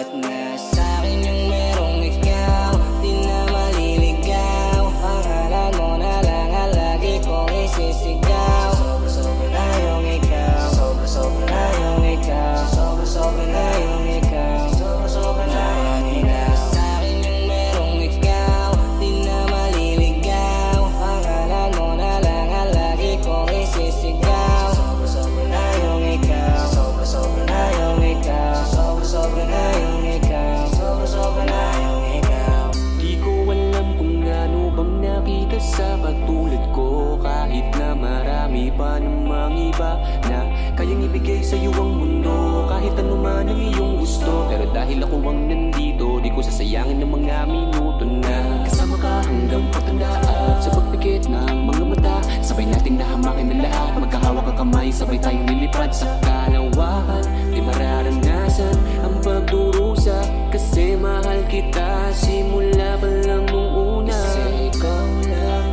Sapat na sa'kin yung merong ikaw, di na maliligaw. Pangalan mo na lang ang lagi kong isisigaw. Sobra-sobra na yung ikaw, sobra-sobra na yung ikaw, sobra-sobra na yung ikaw, sobra-sobra na yung ikaw. Sa'kin yung merong ikaw, di na maliligaw. Pangalan mo na lang ang lagi kong isisigaw. Sobra-sobra na yung ikaw, sobra-sobra na yung ikaw, sobra-sobra na yung ikaw, sobra-sobra na yung ikaw. Di ko alam kung ano bang nakita sa katulad ko, kahit na marami pa namang iba na kayang ibigay sa'yo ang mundo, kahit ano man ang iyong gusto. Pero dahil ako ang nandito, di ko sasayangin ng mga minuto na kasama ka hanggang patandaan. Sa pagpikit ng mga mata, sabay nating nahamakin ang lahat. Magkahawak ang kamay, sabay tayong lilipad sa kalawakan. Di mararanasan ang pagdurusa, kasi mahal kita simula pa lang nung una. Kasi ikaw lang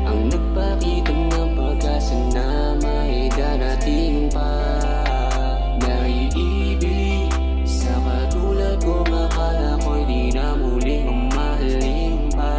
ang nagpakita ng pag-asa na may darating pa. Naiibig sa katulad ko, akala ko'y di na muling mamahalin pa.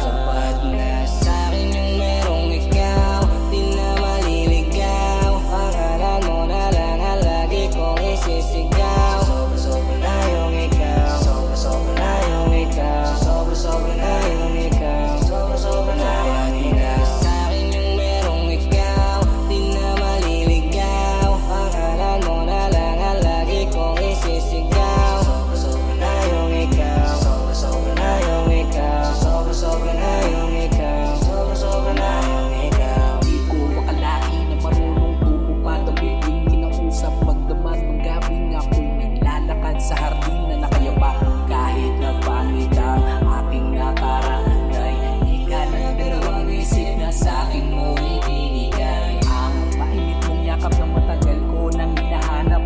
Sapat na sa'kin yung merong ikaw, di na maliligaw. Pangalan mo na lang ang lagi kong isisigaw. Sobra-sobra na yung ikaw, sobra-sobra na yung ikaw, sobra-sobra na yung ikaw, sobra-sobra na yung ikaw. Sa'kin yung merong ikaw, di na maliligaw. Pangalan mo na lang ang lagi kong isisigaw. Sobra-sobra na yung ikaw, sobra-sobra na yung ikaw, sobra-sobra na yung ikaw, sobra-sobra na yung ikaw. Di ko akalain na marunong tumupad ang bibig kinausap. Magdamag ng gabi nga ako'y naglalakad sa hardin na nakayaba. Kahit na pangit ang aking nakaraan ay ika ng dalawang isip na sa'king mo ibinigay. Ang mainit mong yakap na matagal ko nang hinahanap.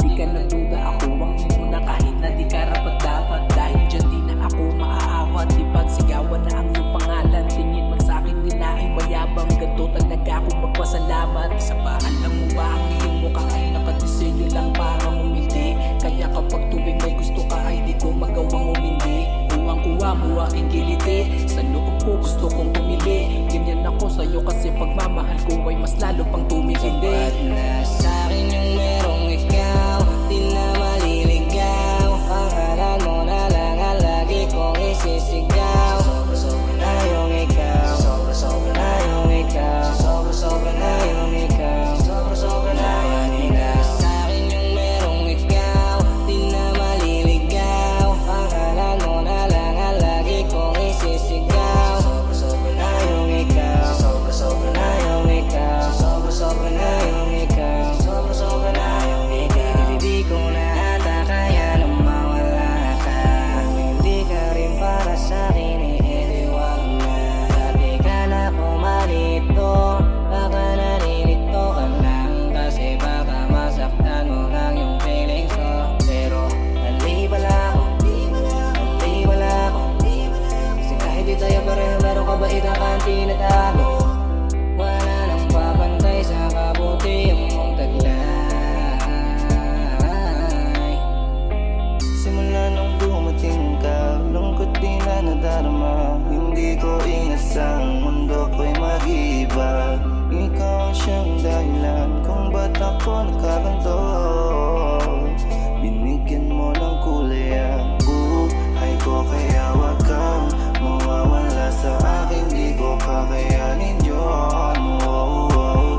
Di ka nagduda, ako ang una kahit na di karapat dapat. Dahil dyan di na ako maaawat, di pagsigawan na ang iyong pangalan. Tingin man sa'kin nila ay mayabang, ganito talaga ako magpasalamat. Isa pa, alam mo ba ang iyong mukha ay nakadisenyo lang para umindi. Kaya kapag tuwing may gusto ka ay di ko magawang umindi. Kuwang-kuwa mo aking kiliti, sa loob ko gusto kong tumili. Ganyan ako sa'yo kasi pagmamahal ko ay mas lalo pang tumitindi. Sapat na sa'kin yung merong ikaw, di na maliligaw. Pangalan mo na lang ang lagi kong isisigaw. Sobra-sobra na yung ikaw, sobra-sobra na yung ikaw, sobra-sobra na yung ikaw, sobra-sobra na yung ikaw. Sa'kin yung merong ikaw, di na maliligaw. Pangalan mo na lang ang lagi kong isisigaw. Sobra-sobra na yung ikaw, sobra-sobra na yung ikaw, sobra-sobra na yung ikaw, sobra-sobra na yung ikaw. Hindi ko na ata kaya na mawala ka. Kung hindi ka rin para sa'kin, edi wag na. Dati ka na kumalito, baka naninito ka lang. Kasi baka masaktan mo lang yung feelings ko. Pero mali pala ako, mali pala ako. Kasi kahit di tayo pareho, meron ka ba itang tinatago? Wala nang papantay sa kabutihan mong taglay. Simula nung dumating ka, lungkot di na nadarama. Hindi ko inasang mundo ko'y mag-iiba. Ikaw ang siyang dahilan kung ba't ako nagkaganto. Binigyan mo ng kulay ang buhay ko, kaya wag kang mawawala sa akin. Di ko kakayanin yun.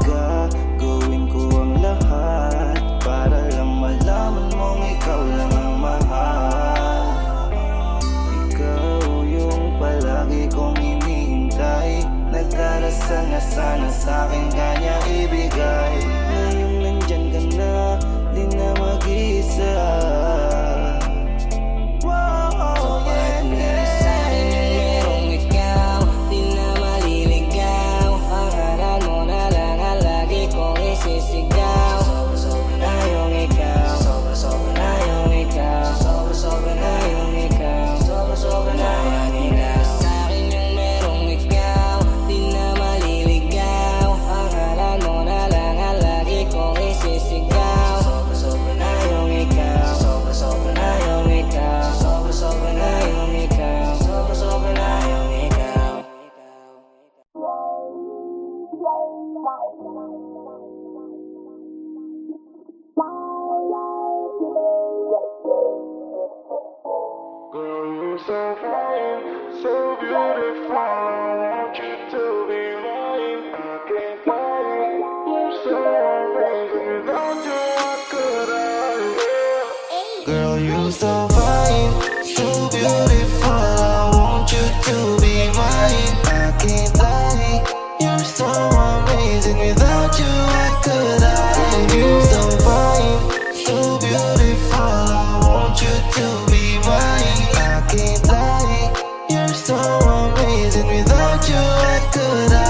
Gagawin ko ang lahat para lang malaman mong ikaw lang ang mahal. Ikaw yung palagi kong hinihintay, nagdarasal na sana sa'kin kanya ibigay. Ngayong nandyan ka na, so fine, so beautiful. I want you to be mine. I can't lie, you're so amazing. Without you, what could I? Girl, you're so fine, so beautiful. I want you to be mine. I can't lie, you're so amazing. Without you, what could I? You're so fine, so beautiful. I want you to be mine. I can't lie, you're so amazing. Without you, what could I?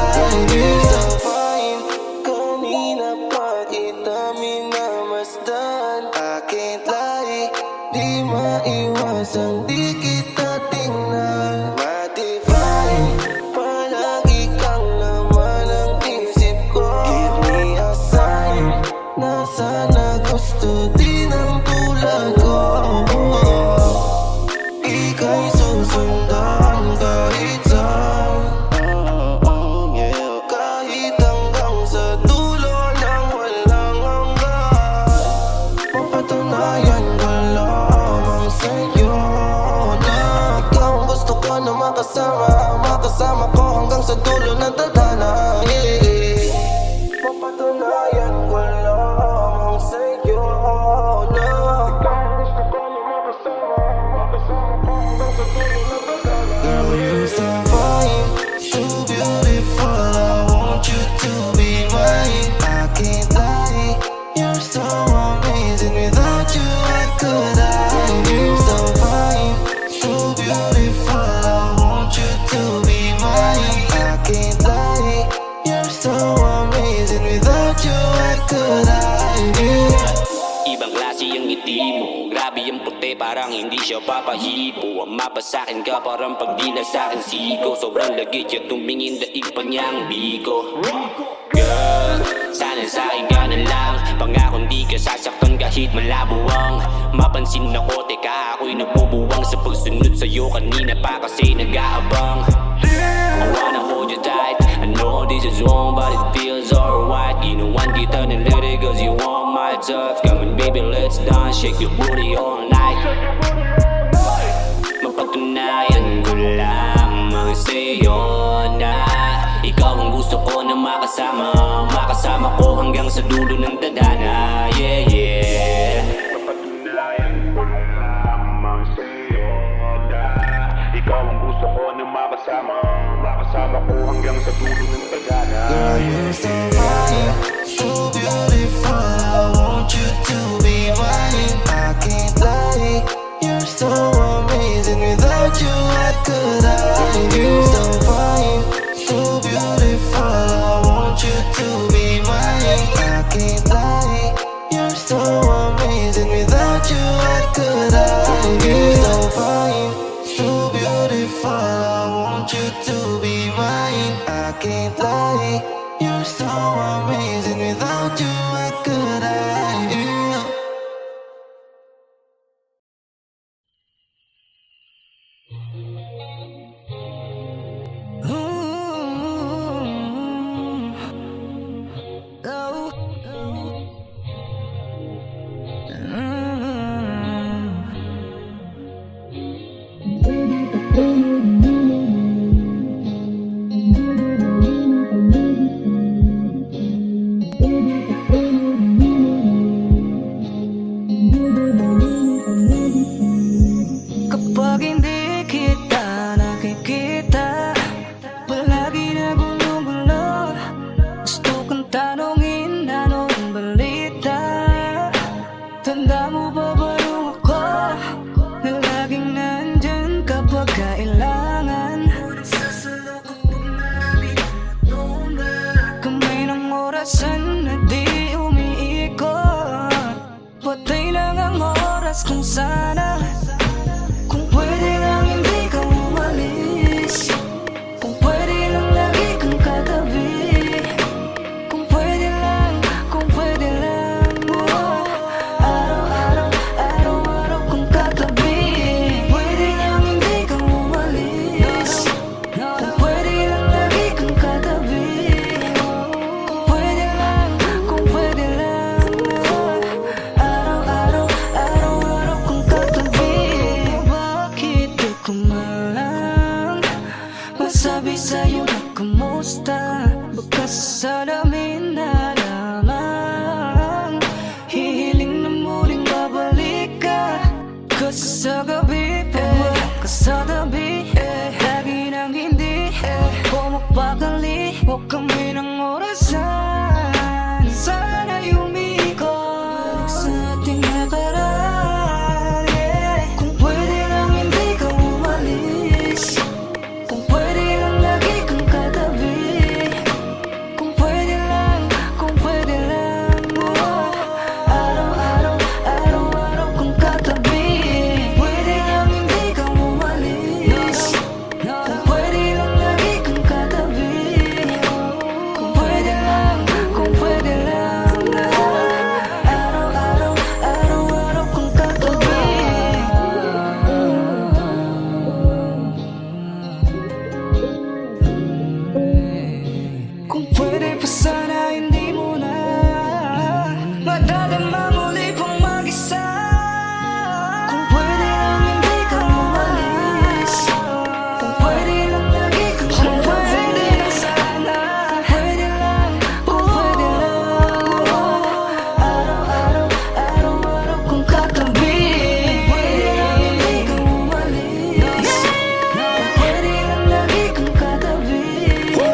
You're so fine. Kanina pa kita minamasdan. I can't lie, di maiwasang di kita tingnan. Matibay, palagi kang laman ng isip ko. Give me a sign na sana gusto din ang tulad ko. Ika'y susundan kahit saan, yeah. Kahit hanggang sa dulo ng walang hanggan. Mapatunayan ko lamang sa'yo na ikaw ang gusto ko na makasama. Makasama ko hanggang sa dulo ng tadhana, yeah. Mapatunayan ko lamang sa'yo na ikaw ang gusto ko na makasama. Makasama ko hanggang sa dulo ng tadhana. Girl, you're so fine, so beautiful. I want you to be mine. I can't lie, you're so amazing. Without you, what could I? You're so fine, so beautiful. I want you to be mine. I can't lie, you're so amazing. Without you, what could I? Ibang klase yung ngiti mo, grabe yung puti, parang hindi siya papahipo. Ang mapasakin ka parang pag di na sa'kin siko. Sobrang lagit yung tumingin, daig pa niya ang biko. Girl, sana sa'kin ka na lang. Pangako di ka sasaktan kahit malabo ang mapansin ako. Teka, ako'y nagbubuwang sa pagsunod sa'yo. Kanina pa kasi nag-aabang. I wanna hold you tight, I know this is wrong but it feels alright. Ginawan kita ng lady cause you want my touch. Come on baby, let's dance, shake your booty all night. Mapatunayan ko lamang sa'yo na ikaw ang gusto ko na makasama. Makasama ko hanggang sa dulo ng tadhana, yeah, yeah. Mapatunayan ko lamang sa'yo na ikaw ang gusto ko na makasama. Makasama ko hanggang sa dulo ng tadhana. Girl, you're so fine, so beautiful. I want you to be mine. I can't lie, you're so amazing. Without you, what could I? You're so fine, so beautiful. I want you to be mine. I can't lie, you're so amazing. Without you, what could I? You're so fine, so beautiful. I want you to be mine. I can't lie, you're so amazing. Without you, Kasi sa gabi wala ka sa tabi lagi nang hindi pumapakali. Huwag kami ng orasan, sana'y umikot sa ating nakaraan. Kung pwede lang hindi ka umalis, kung pwede lang lagi kang katabi, kung pwede lang araw-araw, araw-araw kang katabi. Pwede lang hindi ka umalis, kung pwede lang lagi kang katabi, kung pwede lang araw-araw, araw-araw kang katabi. Kung pwede pa sana hindi mo na madadama muli pang mag-isa. Kung pwede lang hindi ka umalis, kung pwede lang lagi kang kung pwede lang sana, kung pwede lang araw-araw, araw-araw kang katabi. Pwede lang hindi ka umalis, kung pwede lang lagi kang katabi, kung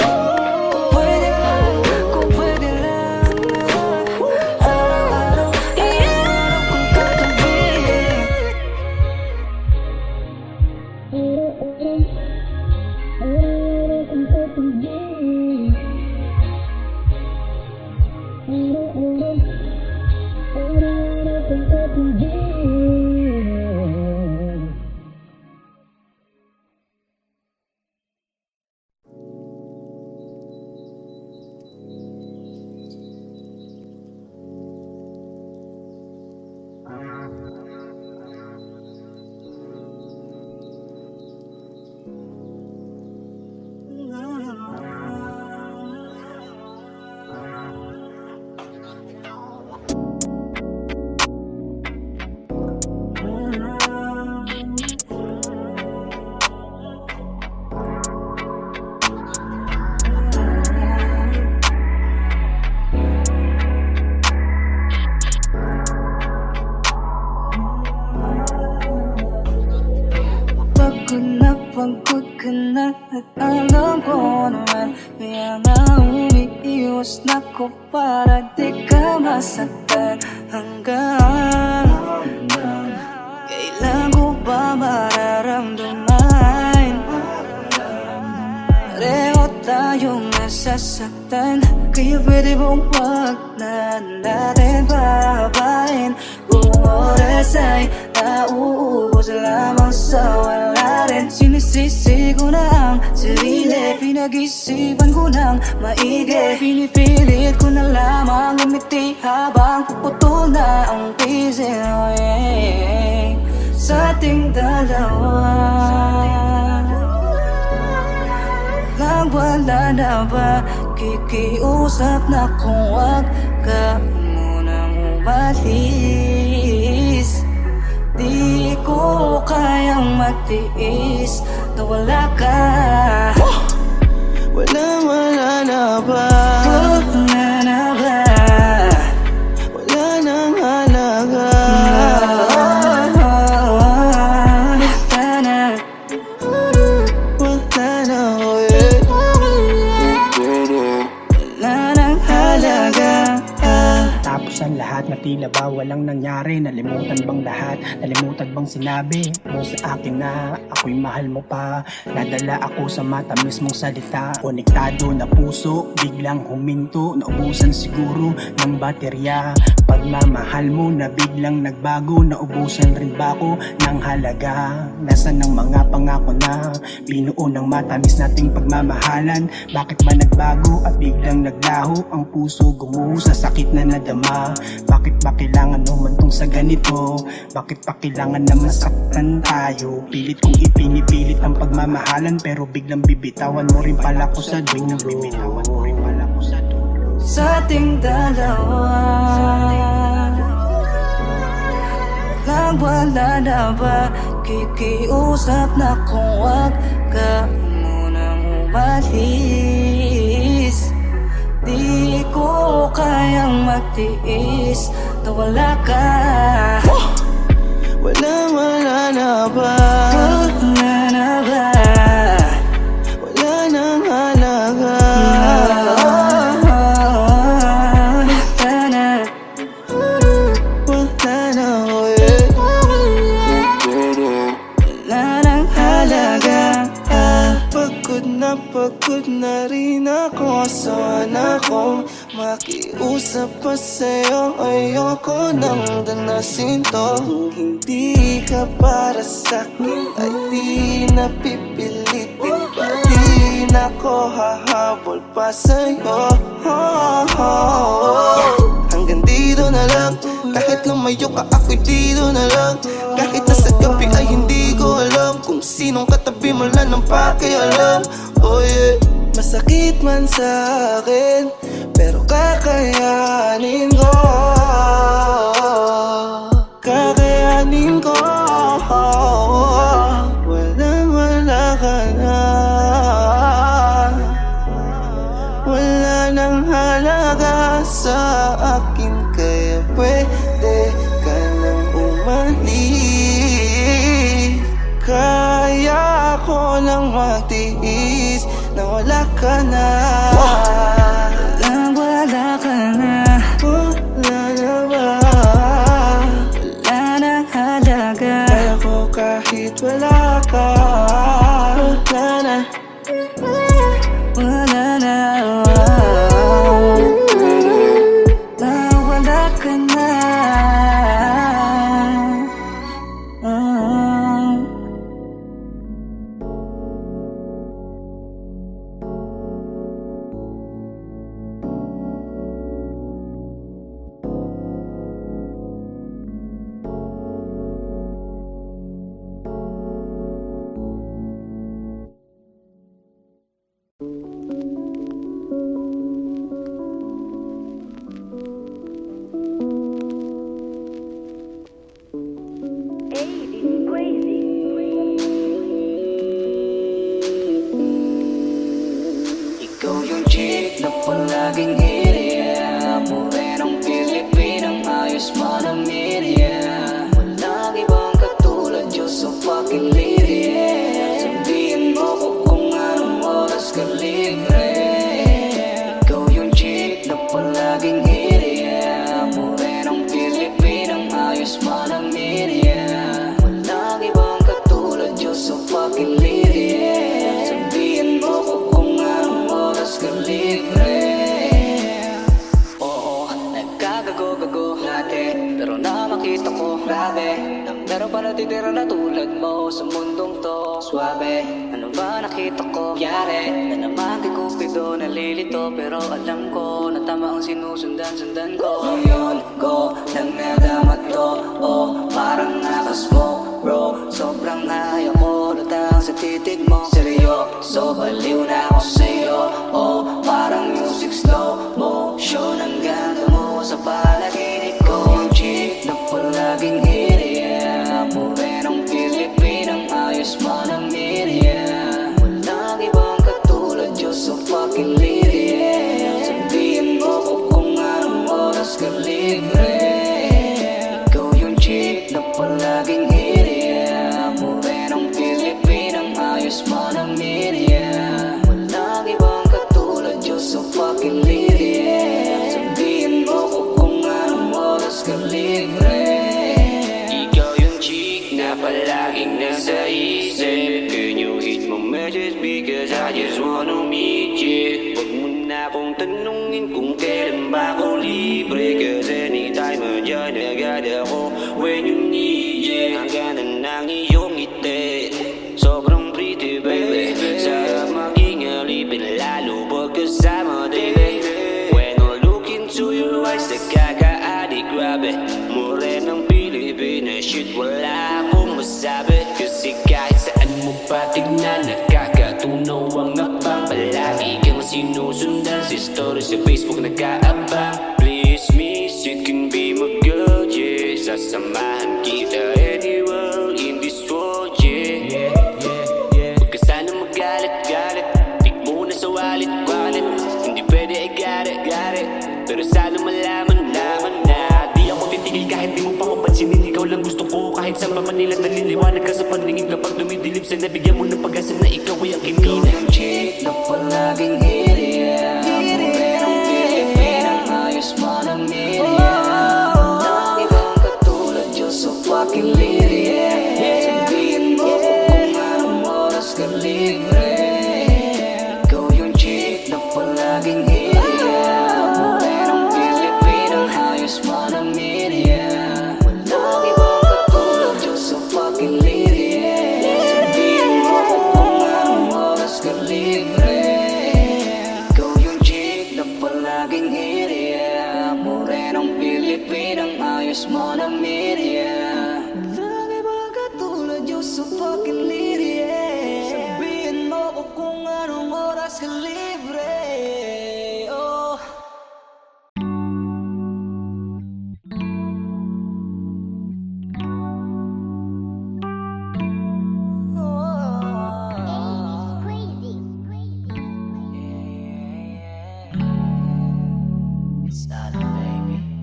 pwede lang araw-araw, araw-araw kang katabi. Pagod ka na at alam ko naman, kaya nga umiiwas na ko para di ka masaktan. Hanggang kailan ko ba mararamdaman? Pareho tayong nasasaktan, kaya pwede bang wag na natin pahabain? Buong oras ay nauubos lamang sa wala rin. Sinisisi ko na ang sarili, pinag-isipan ko ng maigi. Pinipilit ko na lamang umiti habang puputol na ang pisil. Sa ating dalawa wala na ba? Kikiusap na kung wag ka munang umalis. Di ko kayang magtiis na wala ka. Wala na ba? Wala na ba? Wala nang halaga. Wala na, Wala nang halaga. Tapos ang lahat na tila ba walang nangyari. Nalimutan bang lahat? Nalimutan bang sinabi mo sa akin na ako'y mahal mo pa? Nadala ako sa matamis mong salita. Konektado na puso, biglang huminto. Naubusan siguro ng baterya. Pagmamahal mo na biglang nagbago. Naubusan rin ba ako ng halaga? Nasaan ang mga pangako na binuo ng matamis nating pagmamahalan? Bakit ba nagbago at biglang naglaho? Ang puso gumuho sa sakit na nadama. Bakit ba kailangan humantong sa ganito? Bakit pa kailangan na masaktan tayo? Pilit kong ipinipilit ang pagmamahalan, pero biglang bibitawan mo rin pala ko sa dulo. Sa ating dalawa wala na ba? Kikiusap na kung wag ka munang umalis. Di ko kayang magtiis na wala ka. wala na ba? Wala na ba? Wala nang halaga. Wala na. Wala na, oh yeah. Wala nang halaga. Pagod na rin ako. Sana akong makiusap pa sa'yo. Ayoko nang danasin to. Kung hindi ka para sa'kin ay di na pipilitin pa. Di na ko hahabol pa sa'yo. Hanggang dito na lang. Kahit lumayo ka ako'y dito na lang. Kahit nasa gabi ay hindi ko alam kung sinong katabi mo lang ng pakialam. Oh yeah. Masakit man sa akin, pero kakayanin ko. Kakayanin ko. Wala ka na. Wala nang halaga sa akin, kaya pwede ka nang umalis. Kaya ko lang magtiis na wala ka na. Wala ka na. Wala na ba? Wala nang halaga. Kaya ko kahit wala ka. Wala na. Wala na. Wala ka na. Ikaw yung chick na palaging hiriya. Morenong Pilipinang ayos manamiriya. Walang ibang katulad, Diyos so fucking liria. Sabihin mo ko kung anong oras ka libre. Ikaw yung chick na palaging hiriya. Morenong Pilipinang ayos manamiriya. Walang ibang katulad, Diyos so fucking liria. Sabihin mo ko kung anong oras ka libre. Oo, nagkagago-gago dati, pero na makita ko grabe na meron pa natitira na tulad mo sa mundong to. Swabe, ano ba nakita ko? Yari na naman kay Cupido nalilito, pero alam ko na tama ang sinusundan-sundan ko. Ngayon ko lang nadama to. Oh, parang nakasmoke bro. Sobrang ayaw ko latang sa titig mo. Seryoso, baliw na ako sa'yo. Oh, parang music slow motion. Ang ganda mo sa panaginip ko. Yung chick na palaging hiriya. Morenong Pilipinang ayos manamiriya. Walang ibang katulad, Diyos so fucking liria. Sabihin mo ko kung anong oras ka libre. Ikaw yung chick na palaging hiriya. Morenong Pilipinang ayos manamiriya. Walang ibang katulad, Diyos so fucking liria. Sabihin mo ko kung anong oras ka libre. Ikaw yung chick na palaging nasa isip. Can you hit my message because I just wanna meet you. Huwag mo na akong tanungin kung kailan ba ako libre. Cause anytime andyan agad ako when you need it. Ang ganda ng iyong ngiti, sobrang pretty baby. Sarap maging alipin lalo pag kasama din. When I look into your eyes, nakaka-addict, grabe. Morenong Pilipina, shit, wala akong masabi. Kasi kahit saan mo pa tignan, nakakatunaw ang abang. Palagi kang sinusundan sa story sa Facebook, nag-aabang. Please miss, you can be my girl, yeah. Sasamahan kita anywhere in this world, yeah. Huwag ka sana magalit-galit, tig mo na sa wallet-wallet. Hindi pwede ay got it. Pero sana malaman na di ako titigil kahit di mo pa ko pansinin. Ikaw lang gusto ko kahit sa liwanag ka sa paningin kapag lumidilim sa nabigyan mo ng pag-asa na ikaw ay ang kinina. Yung chick na palaging hiriya Merong Pilipinang ayos mo ng media Walang ibang katulad, Diyos so fucking liria Sabihin mo kung anong oras ka libre Ikaw yung chick na palaging hiriya Merong Pilipinang ayos mo ng media Walang ibang katulad, Diyos so fucking liria Sabihin mo kung anong oras ka libre Ikaw yung chick na palaging hiriya Morenong Pilipinang ayos mo ng media Walang ibang katulad, Diyos so fucking liria Sabihin mo kung anong oras ka libre Oh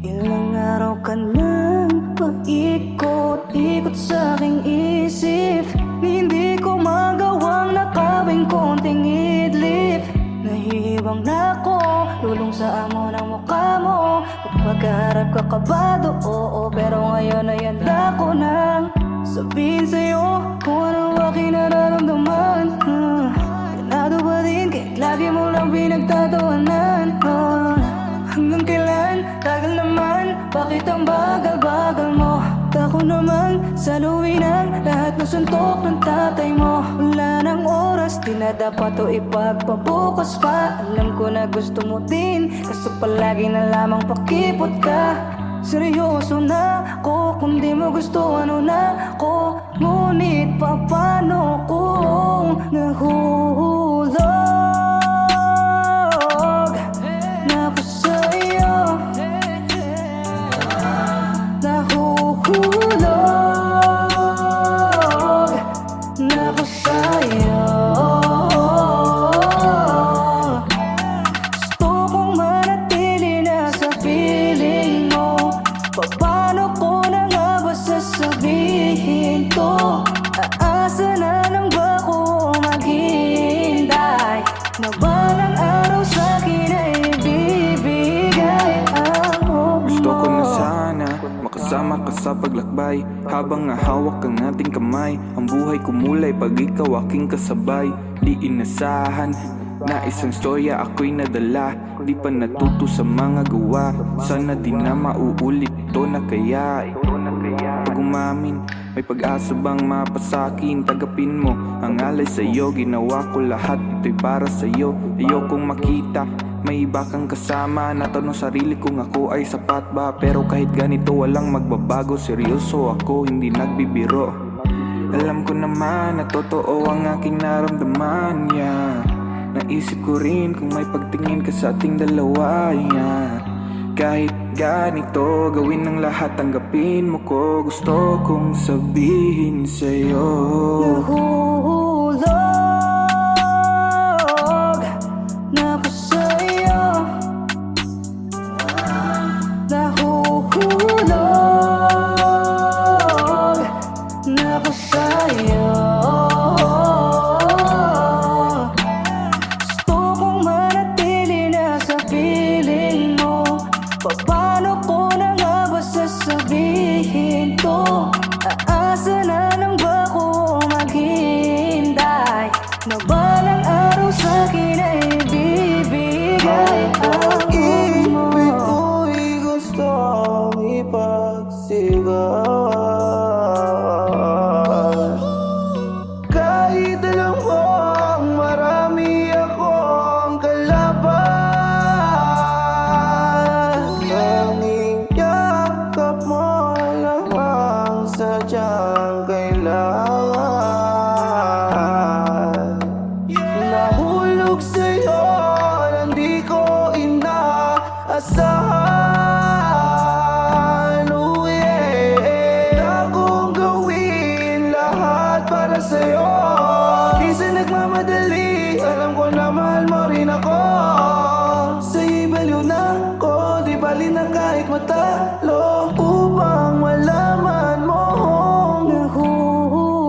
Ilang araw ka nang paikot-ikot sa aking isip Hindi ko magawang nakawing konting idlip Nahihibang na ako, lulong sa amo ng mukha mo Kapag harap ka kabado, oo Pero ngayon ay handa ko nang sabihin sa'yo kung ano aking nararamdaman Ganado ba din kahit lagi mo lang pinagtatawanan Hanggang kailan? Tagal naman Bakit ang bagal-bagal mo? Tako naman Saluhin ang lahat ng suntok ng tatay mo Wala nang oras Di na dapat o ipagpabukas pa Alam ko na gusto mo din Kaso palagi na lamang pakipot ka Seryoso na ako Kung di mo gusto ano na ako Ngunit paano kung nahulog na ako sa'yo Nahuhulog na ako sa'yo Gusto kong manatili na sa piling mo Paano ko na nga ba sasabihin to? Aasa na lang ba ko maghihintay? Na balang araw sa'kin ay ibibigay ang huwag mo Gusto ko na sana makasama ka sa paglakbay Habang hahawak ang ating kamay Ang buhay kumulay pag ikaw aking kasabay Di inasahan na isang storya ako'y nadala Di pa natuto sa mga gawa Sana di na mauulit ito na kaya Pag umamin may pag-asa bang mapasakin Tagapin mo ang alay sa'yo Ginawa ko lahat ito'y para sa'yo Ayokong makita may iba kang kasama Natanong sarili kung ako ay sapat ba Pero kahit ganito walang magbabago Seryoso ako hindi nagbibiro Alam ko naman na totoo ang aking naramdaman Naisip ko rin kung may pagtingin ka sa ating dalawa Kahit ganito gawin ng lahat tanggapin mo ko Gusto kong sabihin sa'yo Nahuhulog na ako sa'yo Nahuhulog na ako sa'yo Gusto kong manatili na sa piling mo Paano ko na nga ba sasabihin to? Aasa na lang ba ko maghihintay? Na balang araw sa'kin ay ibibigay ang huwag mo Ibig ko'y gustong ipagsigawan Kahit alam mong marami akong kalaban Tanging yakap mo lang ang sadyang kailangan Nahulog sa'yo nang di ko inaasahan Akong gawin lahat para sa'yo Di sa nagmamadali Alam ko na mahal mo rin ako Sa'yo'y baliw na ko Di bali na kahit matalo Upang malaman mo Nahuhulog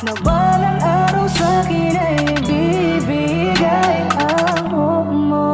Na balang araw sa'kin ay ibibigay ang hope mo.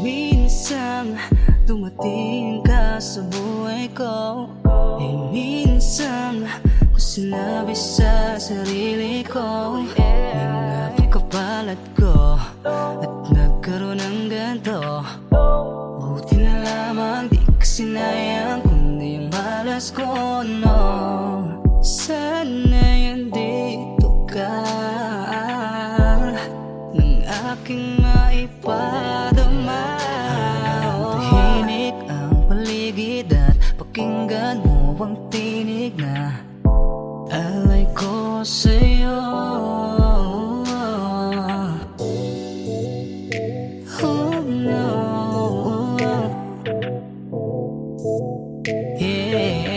Minsan dumating ka sa buhay ko, minsan ko sinabi sa sarili ko na napakapalat ko at nagkaroon ng ganito. Buti na lamang di ka sinayang kundi yung malas ko, no. Sana'y andito ka ng aking maipadama. Tahimik ang paligid at pakinggan mo ang tinig na alay ko sa'yo. Oh no, yeah.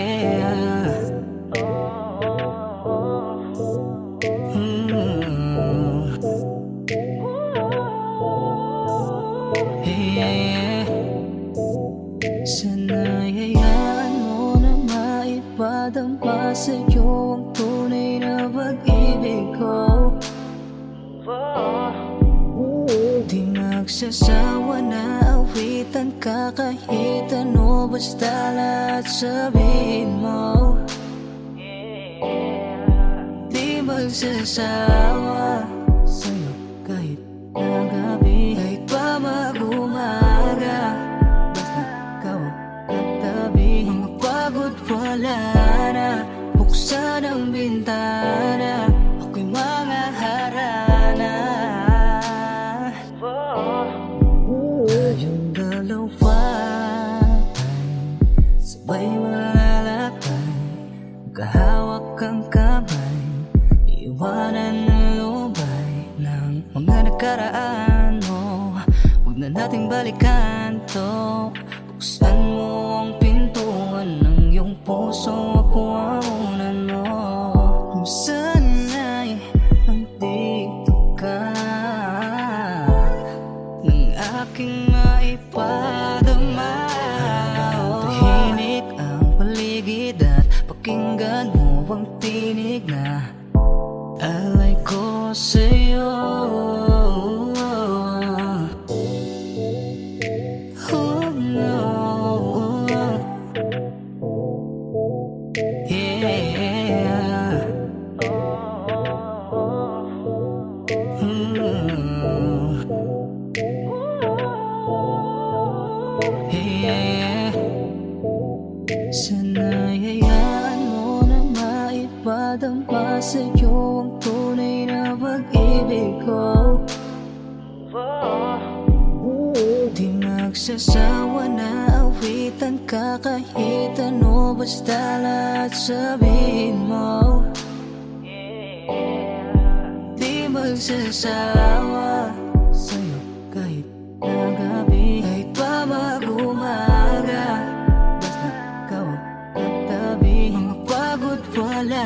Sana'y hayaan mo na maipadama sa'yo ang tunay na pag-ibig ko. Di magsasawa na awitan ka kahit ano, basta lahat sabihin mo. Di magsasawa sa'yo kahit na gabi, kahit pa mag-umaga, basta ikaw ang katabi. Mga pagod wala na, buksan ang bintana, ako'y mga harana. Tayong dalawa ay sabay malalakbay, magkahawak ang kamay, iwanan ang lubay ng mga nakaraan mo. Huwag na nating balikan to. Buksan mo ang pintuan ng iyong puso, ako ang unan mo. Kung sana'y andito ka ng aking maipadama. Tahimik ang paligid at pakinggan mo ang tinig na alay ko sa'yo. Oh no, yeah. Yeah. Sana'y hayaan mo na maipadama sa'yo ang tunay na pag-ibig ko. Di magsasawa na awitan ka kahit ano, basta lahat sabihin mo. Di magsasawa sa'yo kahit na gabi, kahit pa mag-umaga, basta ikaw ang katabi. Mga pagod wala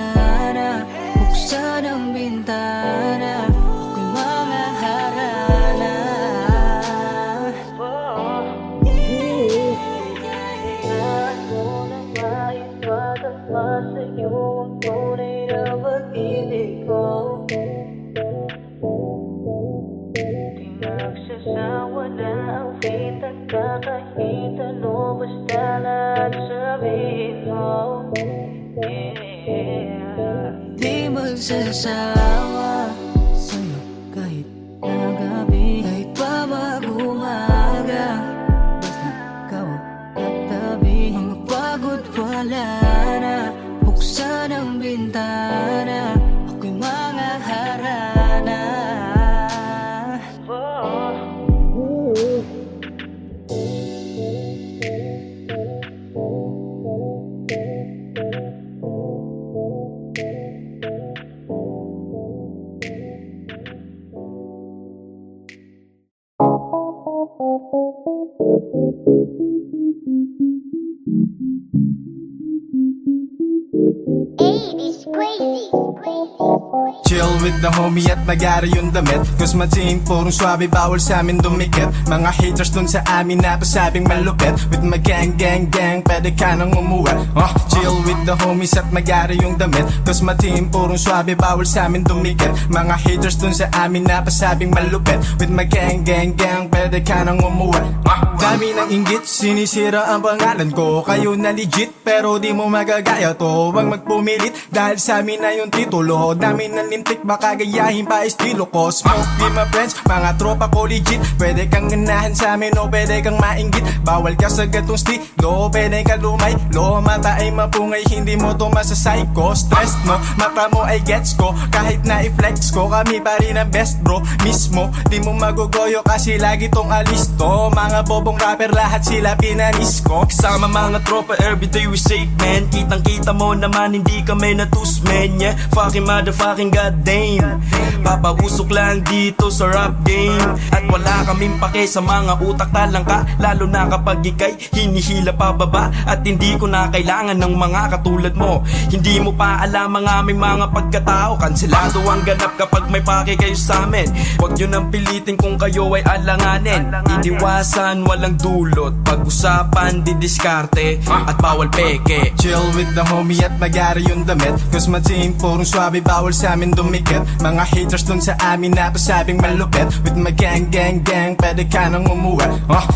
na, buksan ang bintana, ako'y mga harana. Hayaan mo na maipadama sa'yo ang tunay na pag-ibig ko. Di magsasawa na awitan ka kahit ano, basta lahat sabihin mo. Yeah. Di magsasawa sa'yo kahit na gabi, kahit pa mag-umaga, basta ikaw ang katabi. Mga pagod wala na, buksan ang bintana, ako'y mga harana. Chill with the homie at magari yung damit Cause my team purong swabe, bawal sa amin dumikit. Mga haters dun sa amin na pasabing malupit. With my gang gang gang, pwede ka nang umuwi. Chill with the homies at magari yung damit Cause my team purong swabe, bawal sa amin dumikit. Mga haters dun sa amin na pasabing malupit. With my gang gang gang, pwede ka nang umuwi. Dami ng inggit, sinisira ang pangalan ko. Kayo na legit, pero di mo magagaya to. Huwag magpumilit, dahil sa amin na yung titulo. Dami ng lintik, baka gayahin pa estilo ko. Smoke with my friends, mga tropa ko legit. Pwede kang ganahan sa amin o pwede kang mainggit. Bawal ka sa gatong stilo, pwede ka lumay. Lo, mata ay mapungay, hindi mo to masasayko. Stress no, mata mo ay gets ko. Kahit na i-flex ko, kami pa rin ang best bro. Mismo, di mo magugoyo kasi lagi tong alisto. Mga bobong rapper, lahat sila pinanis ko. Kasama mga tropa, everyday we safe man. Kitang kita mo naman, hindi kami natus man. Yeah, fucking motherfucking goddamn. Papausok lang dito sa rap game. At wala kaming pake sa mga utak talang ka. Lalo na kapag ikay hinihila pababa. At hindi ko na kailangan ng mga katulad mo. Hindi mo pa alam ang aming mga pagkatao. Kanselado ang ganap kapag may pake kayo sa amin. Huwag nyo nang pilitin kung kayo ay alanganin. Iniwasan, walang dulot. Pag-usapan, didiskarte at bawal peke. Chill with the homie at magari yung damit Cause my team purong swabe, bawal sa amin dumikit. Mga haters dun sa amin na pasabing malupit. With my gang gang gang, pwede ka nang umuwi.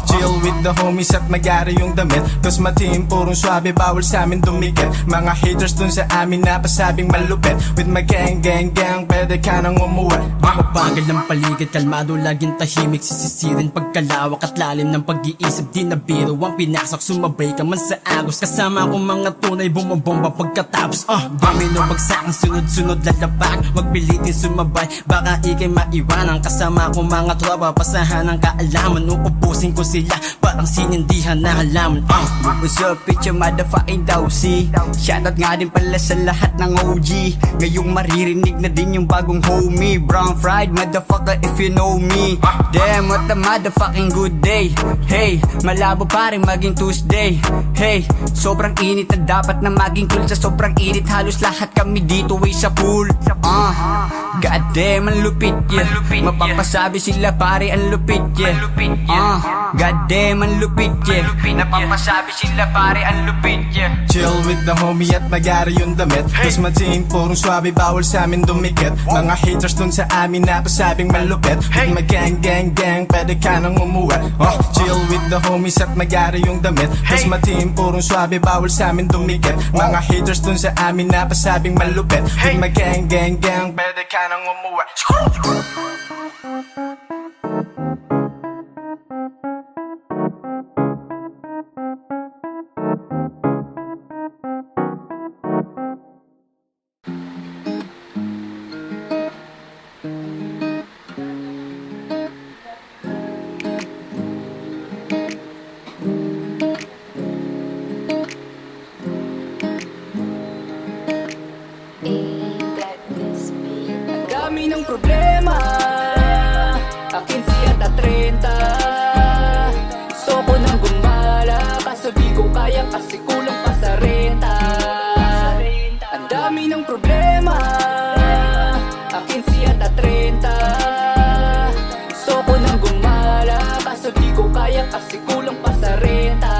Chill with the homies at magari yung damit Cause my team purong swabe, bawal sa amin dumikit. Mga haters dun sa amin na pasabing malupit. With my gang gang gang, pwede ka nang umuwi. Mabagal ng paligid, kalmado laging tahimik. Sisisirin pagkalawak at lalim ng pag-iisip. Di na biro ang pinasok, sumabay ka man sa agos. Kasama ko mga tunay, bumabomba pagkatapos. Domino bagsak ang sunod-sunod lalabag. Magpilitin sumabay, baka ikay maiwanan. Kasama ko mga tropa, pasahan ng kaalaman. Uupusin ko sila, parang sinindihan na halaman. What's up, it's your motherfucking Dowsy. Shoutout nga din pala sa lahat ng OG. Ngayong maririnig na din yung bagong homie. Brown fried motherfucker if you know me. Damn, what a motherfucking good day. Hey, malabo pa rin maging Tuesday. Hey, sobrang init na dapat na maging cool. Sa sobrang init halos lahat kami dito ay sa pool. God damn, ang lupit, yeah. Mapapasabi sila pare, ang lupit, yeah. God damn, ang lupit, yeah. Napapasabi sila pare, ang lupit, yeah. Chill with the homie at magari yung damit Cause my team purong swabe, bawal sa amin dumikit. Mga haters dun sa amin na pasabing malupit. With my gang gang gang, pwede ka nang umuwi. Chill with the homies at magari yung damit Cause my team purong swabe, bawal sa amin dumikit. Mga haters dun sa amin na pasabing malupit. With my gang gang gang, pwede ka nang umuwi. Ang dami ng problema, akin siya na 30. Gusto ko nang gumala, kaso di ko kaya kasi kulang pa sa renta. Ang dami ng problema, akin siya na 30. Gusto ko nang gumala, kaso di ko kaya kasi kulang pa sa renta.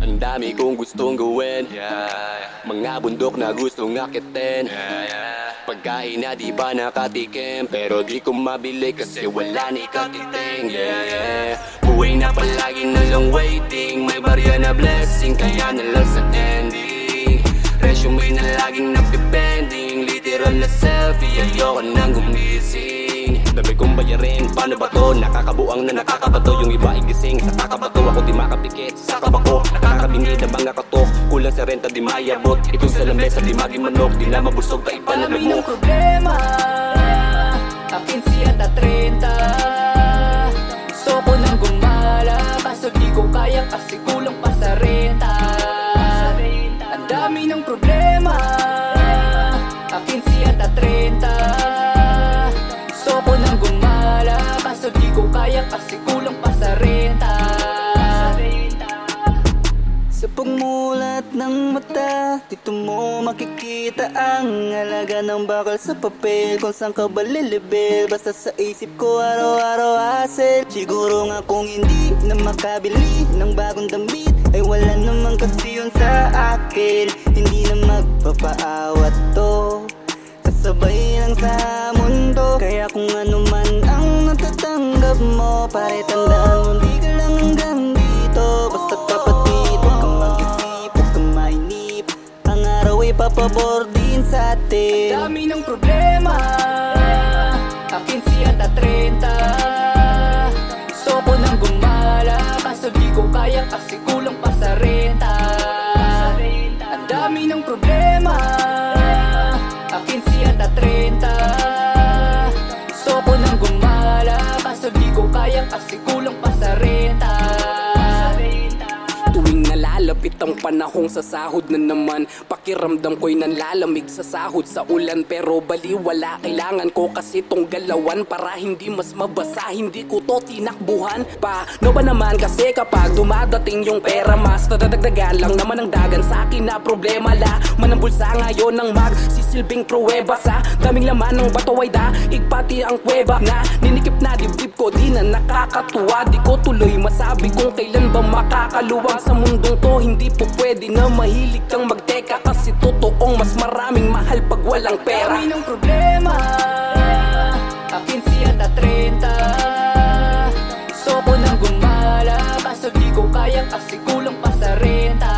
Ang dami kong gustong gawin, mga bundok na gustong akitin. Pagkain na di ba nakatikim, pero di ko mabili kasi wala ni katiting. Buhay na palagi na lang waiting, may barya na blessing, kaya na lang sa ending. Resume na laging napipending, literal na selfie, ayoko nang gumising. Dami kong bayarin, paano ba to? Nakakabuang na nakakabato, yung iba igising sa kakabato. Ako di makapikit, sa kabako, nakakabingid ng mga katok. Kulang sa renta di mayabot, ikaw sa lamesa di maging manok. Di na mabusog ta iba na Dami mo. ng problema, akin siya na 30. Gusto ko nang gumala, kaso di ko kaya kasi kulang pa sa renta. Ang dami ng problema, akin siya na 30. Gusto ko nang gumala, kaso di ko kaya kasi kulang pa sa renta. Dito mo makikita ang halaga ng bakal sa papel. Kung saan ka ba lilibel, basta sa isip ko araw-araw hassle. Siguro nga kung hindi na makabili ng bagong damit, ay wala naman kasi yun sa akin. Hindi na magpapaawat to, kasabay lang sa mundo. Kaya kung ano man ang natatanggap mo, pare tandaan mo di ka lang hanggang dito. Basta kapatid, huwag kang mag-isip, huwag kang mainip. Ang araw ay papabor din sa atin. Dami ng problema, akin siya ta 30. Gusto ko nang gumala, kaso di ko kaya kasi kulang pa sa renta. Ang dami ng problema, akin siya ta 30. Gusto ko nang gumala, kaso di ko kaya kasi kulang pa sa renta. Tuwing nalalapit ang panahong sa sahod na naman, pakiramdam ko'y nanlalamig sa sahod sa ulan. Pero baliwala, kailangan ko kasi tong galawan para hindi mas mabasa, hindi ko to tinakbuhan. Paano ba naman kasi kapag dumadating yung pera, mas nadadagdagan lang naman ang dagan sa akin na problema. La man ang bulsa ngayon ng magsisilbing pruweba. Sa daming laman ng bato ay daig pati ang kuweba na ninikip na dibdib ko, di na nakakatuwa. Di ko tuloy masabi kung kailan ba makakaluwag sa mundong to. Hindi po pwede na mahilig kang magteka, kasi totoong mas maraming mahal pag walang pera. Dami ng problema, akin siya ta 30. Gusto ko nang gumala, kaso di ko kaya kasi kulang pa sa renta.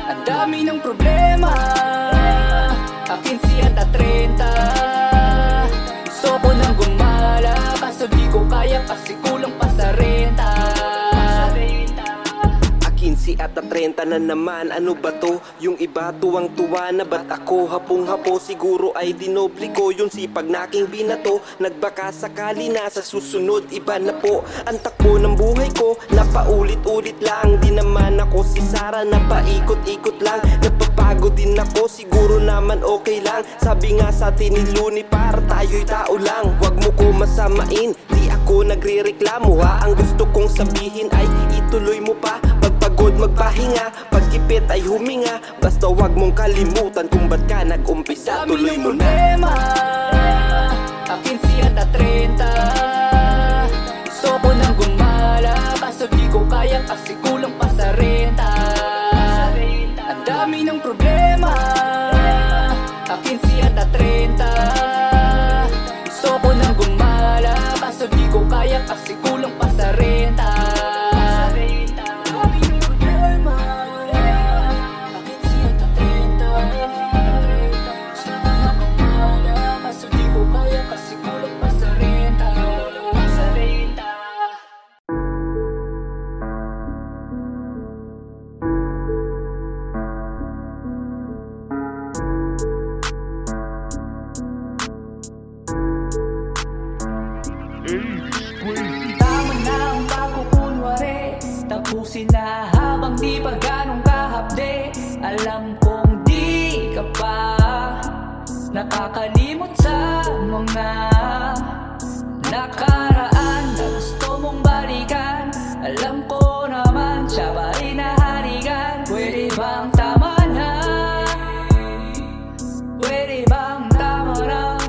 Ang dami ng problema, akin siya ta 30. Gusto ko nang gumala, kaso di ko kaya kasi kulang pa sa renta. 15 at 30 na naman, ano ba to? Yung iba tuwang-tuwa na, ba't ako hapong-hapo? Siguro ay dinoble ko yung sipag na aking binato. Nagbaka sakali na sa susunod, iba na po ang takbo ng buhay ko. Napaulit-ulit lang, di naman ako si Sarah na paikot-ikot lang. Napapagod din ako, siguro naman okay lang. Sabi nga sa atin ni Looney, para tayo'y tao lang. Wag mo ko masamain, di ako nagre-reklamo ha. Ang gusto kong sabihin ay ituloy mo pa. Pagpagod magpahinga, pagkipit ay huminga. Basta wag mong kalimutan kung ba't ka nag-umpisa. Tuloy mo na. Problema, akin siya ta 30. Gusto ko nang gumala, kaso di ko kaya kasi kulang pa sa renta. Ang dami ng problema, akin siya ta 30. Gusto ko nang gumala, kaso di ko kaya kasi kulang pa sa renta. Tama na ang pagkukunwari, tapusin na habang di pa ganong kahapde. Alam kong di ka pa nakakalimot sa mga nakaraan na gusto mong balikan. Alam ko naman siya pa rin nahalikan. Pwede bang tama na? Pwede bang tama na?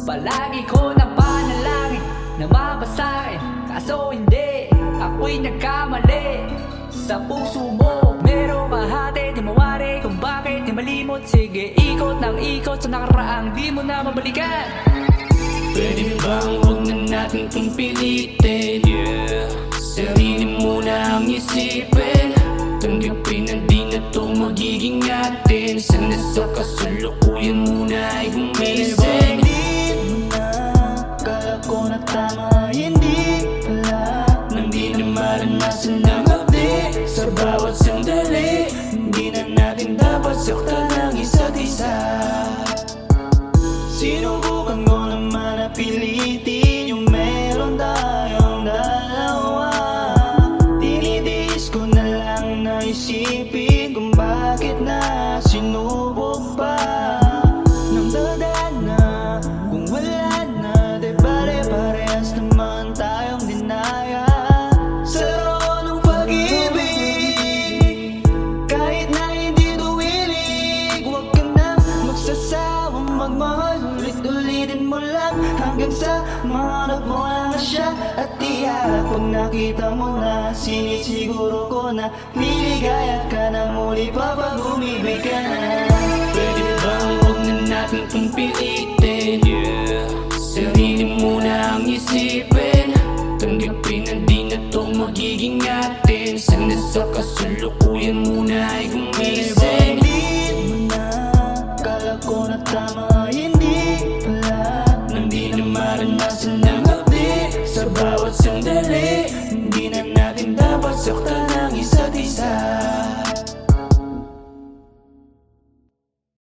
Palagi ko na panalangin na mabasahin, kaso hindi, ako'y nagkamali. Sa puso mo merong kahati, di mawari kung bakit di malimot. Sige, ikot ng ikot sa nakaraang di mo na mabalikan. Pwede bang huwag na natin itong pilitin, sarili mo na ang isipin. Tanggapin na di na ito magiging atin. Sana sa kasalukuyan muna ay gumising. Kala ko na tama, hindi pala. Nang di na maranasan ng hapdi sa bawat sandali, hindi na natin dapat saktan ng isa't isa. Sinubukan ko naman na pilitin yung meron tayong dalawa. Tinitiis ko na lang na isipin kung bakit na sinubok pa. Nang dadana, kung wala na, di bale parehas naman tayong dinaya. Sa roon ng pag-ibig, kahit na magmahal, ulit-ulitin mo lang hanggang sa mahanap mo lang na siya. At tiyak pag nakita mo na, sinisiguro ko na liligaya ka na muli pa pag umibig ka na. Pwede bang huwag na natin itong pilitin? Sarili muna ang isipin, tanggapin na di na to magiging atin. Sana sa kasulukuyan muna ay gumising. Kala ko na tama, hindi pala. Nang di na maranasan ng hapdi sa bawat sandali, hindi na natin dapat saktan